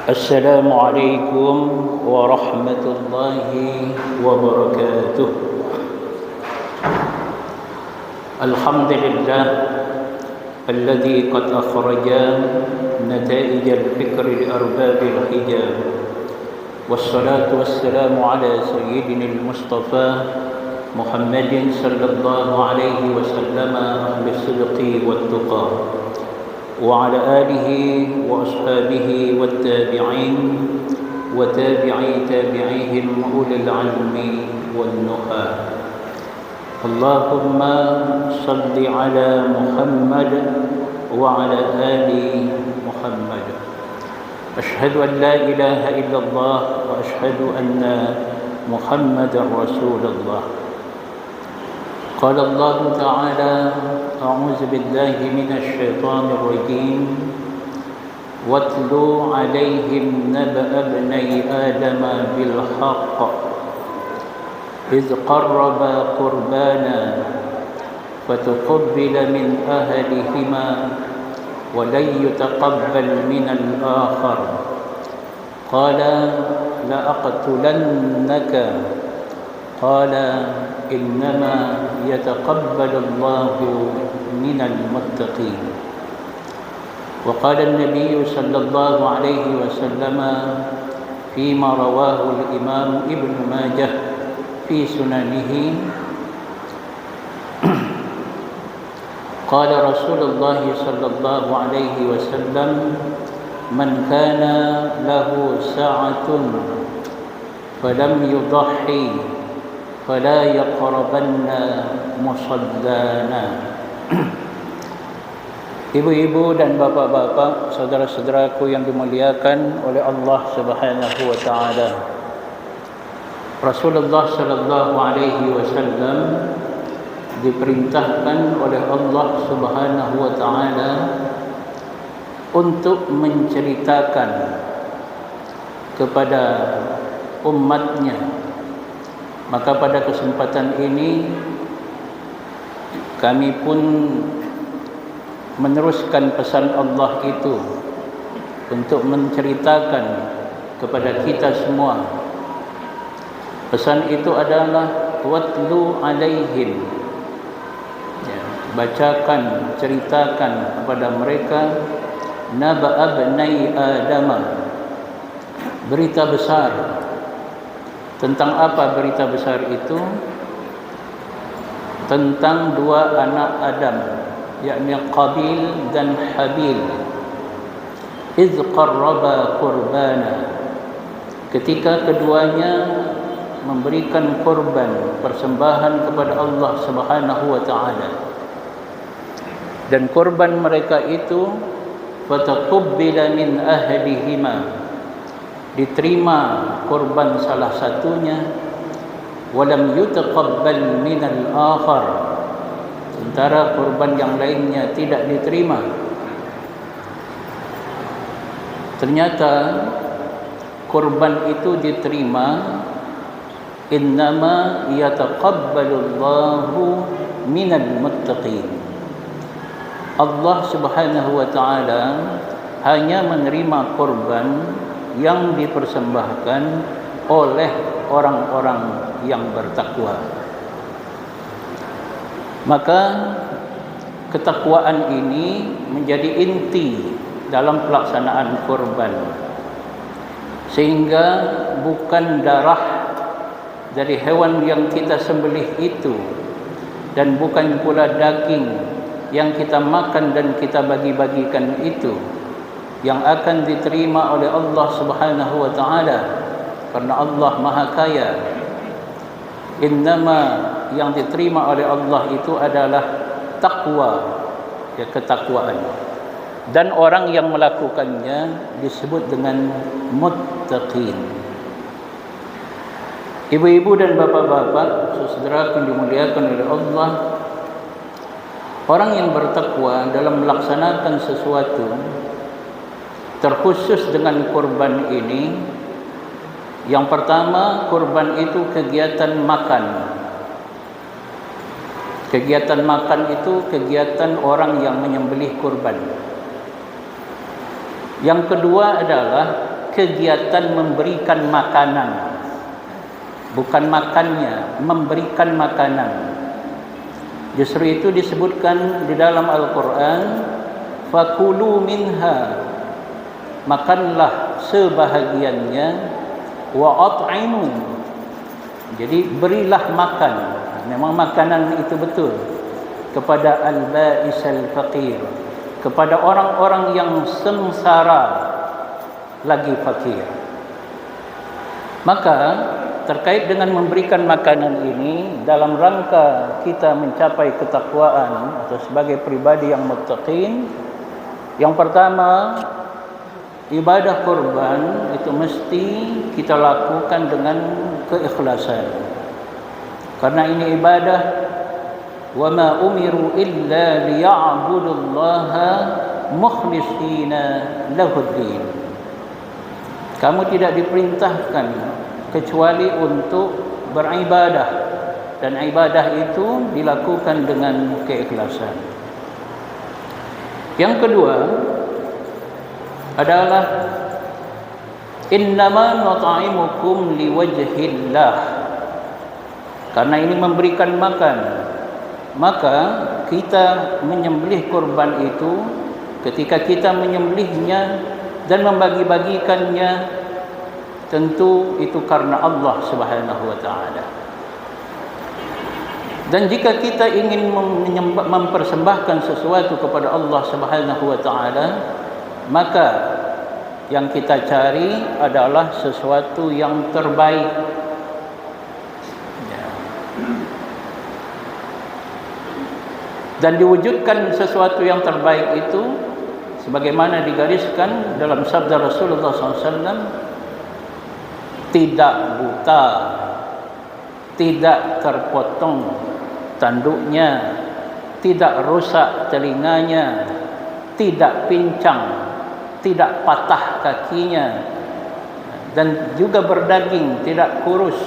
السلام عليكم ورحمة الله وبركاته. الحمد لله الذي قد أخرج نتائج الفكر لأرباب الحجاب، والصلاة والسلام على سيدنا المصطفى محمد صلى الله عليه وسلم أهل الصدق والتقى، وعلى آله وأصحابه والتابعين وتابعي تابعيهم أولي العلم والنهى. اللهم صل على محمد وعلى آل محمد. أشهد أن لا إله إلا الله وأشهد أن محمدا رسول الله. قال الله تعالى: أعوذ بالله من الشيطان الرجيم، واتل عليهم نبأ ابني آدم بالحق إذ قربا قربانا فتقبل من أحدهما ولن يتقبل من الآخر قال لأقتلنك قال إنما يتقبل الله من المتقين. وقال النبي صلى الله عليه وسلم فيما رواه الإمام ابن ماجه في سننه قال رسول الله صلى الله عليه وسلم: من كان له ساعة فلم يضحي فلا يقربن مصلانا. Ibu-ibu dan bapak-bapak, saudara-saudaraku yang dimuliakan oleh Allah Subhanahu wa taala. Rasulullah sallallahu alaihi wasallam diperintahkan oleh Allah Subhanahu wa taala untuk menceritakan kepada umatnya. Maka pada kesempatan ini kami pun meneruskan pesan Allah itu untuk menceritakan kepada kita semua. Pesan itu adalah watlu alaihim, bacakan, ceritakan kepada mereka naba abnai adama, berita besar. Tentang apa berita besar itu? Tentang dua anak Adam, yakni Qabil dan Habil. Iz qarraba qurbana, ketika keduanya memberikan korban, persembahan kepada Allah Subhanahu wa taala. Dan korban mereka itu fataqabbala min ahadihima, diterima korban salah satunya, walam yutaqabbal min al-akhar, sementara korban yang lainnya tidak diterima. Ternyata korban itu diterima. Innama yataqabbalullahu minal muttaqin. Allah Subhanahu wa taala hanya menerima korban yang dipersembahkan oleh orang-orang yang bertakwa. Maka ketakwaan ini menjadi inti dalam pelaksanaan korban, sehingga bukan darah dari hewan yang kita sembelih itu, dan bukan pula daging yang kita makan dan kita bagi-bagikan itu yang akan diterima oleh Allah Subhanahu wa taala, karena Allah Maha Kaya. Innama, yang diterima oleh Allah itu adalah takwa, ya, ketakwaan. Dan orang yang melakukannya disebut dengan muttaqin. Ibu-ibu dan bapak-bapak, saudara yang dimuliakan oleh Allah, orang yang bertakwa dalam melaksanakan sesuatu, terkhusus dengan korban ini, yang pertama, korban itu kegiatan makan. Kegiatan makan itu kegiatan orang yang menyembelih korban. Yang kedua adalah kegiatan memberikan makanan, bukan makannya, memberikan makanan. Justru itu disebutkan di dalam Al-Quran, fakulu minha, makanlah sebahagiannya, wa at'imu, jadi berilah makan. Memang makanan itu betul kepada al-ba'is al-faqir, kepada orang-orang yang sengsara lagi fakir. Maka terkait dengan memberikan makanan ini dalam rangka kita mencapai ketakwaan atau sebagai pribadi yang muttaqin, yang pertama, ibadah kurban itu mesti kita lakukan dengan keikhlasan. Karena ini ibadah, wa ma umiru illa liya'budullaha mukhlishina lahuddin. Kamu tidak diperintahkan kecuali untuk beribadah, dan ibadah itu dilakukan dengan keikhlasan. Yang kedua adalah innama nut'imukum liwajhillah. Karena ini memberikan makan, maka kita menyembelih kurban itu, ketika kita menyembelihnya dan membagi-bagikannya, tentu itu karena Allah Subhanahu wa taala. Dan jika kita ingin mempersembahkan sesuatu kepada Allah Subhanahu wa taala, maka yang kita cari adalah sesuatu yang terbaik. Dan diwujudkan sesuatu yang terbaik itu sebagaimana digariskan dalam sabda Rasulullah SAW, tidak buta, tidak terpotong tanduknya, tidak rusak telinganya, tidak pincang, tidak patah kakinya, dan juga berdaging, tidak kurus.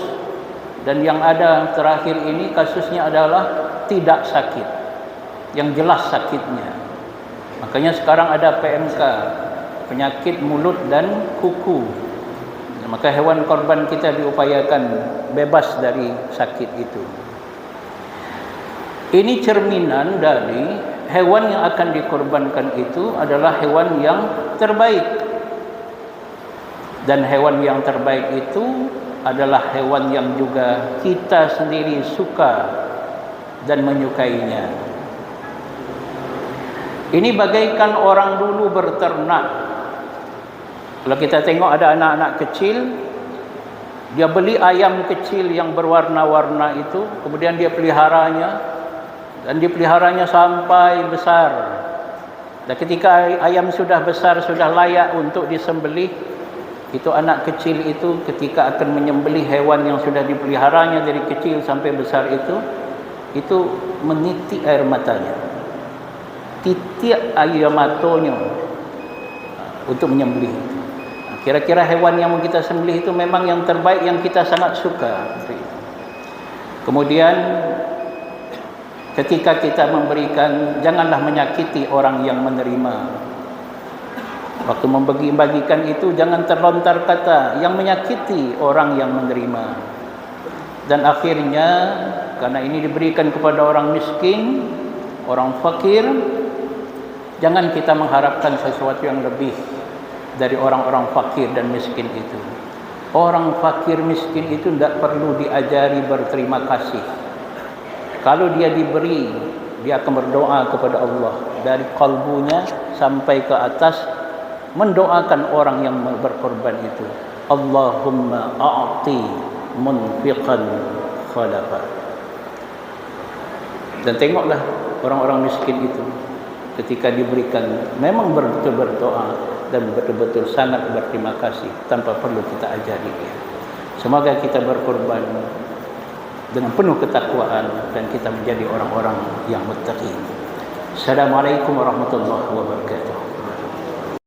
Dan yang ada terakhir ini kasusnya adalah tidak sakit, yang jelas sakitnya. Makanya sekarang ada PMK, penyakit mulut dan kuku. Maka hewan korban kita diupayakan bebas dari sakit itu. Ini cerminan dari hewan yang akan dikorbankan itu adalah hewan yang terbaik. Dan hewan yang terbaik itu adalah hewan yang juga kita sendiri suka dan menyukainya. Ini bagaikan orang dulu berternak. Kalau kita tengok ada anak-anak kecil, dia beli ayam kecil yang berwarna-warna itu, kemudian dia peliharanya, dan dipeliharanya sampai besar. Dan ketika ayam sudah besar, sudah layak untuk disembelih, itu anak kecil itu ketika akan menyembelih hewan yang sudah dipeliharanya dari kecil sampai besar itu menitik air matanya, titik air matanya untuk menyembelih. Kira-kira hewan yang kita sembelih itu memang yang terbaik, yang kita sangat suka. Kemudian ketika kita memberikan, janganlah menyakiti orang yang menerima. Waktu membagi-bagikan itu jangan terlontar kata yang menyakiti orang yang menerima. Dan akhirnya karena ini diberikan kepada orang miskin, orang fakir, jangan kita mengharapkan sesuatu yang lebih dari orang-orang fakir dan miskin itu. Orang fakir miskin itu tidak perlu diajari berterima kasih. Kalau dia diberi, dia akan berdoa kepada Allah dari kalbunya sampai ke atas, mendoakan orang yang berkorban itu. Allahumma a'ti munfiqan khalafa. Dan tengoklah orang-orang miskin itu ketika diberikan memang betul berdoa dan betul-betul sangat berterima kasih tanpa perlu kita ajari dia. Semoga kita berkorban dengan penuh ketakwaan dan kita menjadi orang-orang yang muttaqin. Assalamualaikum warahmatullahi wabarakatuh.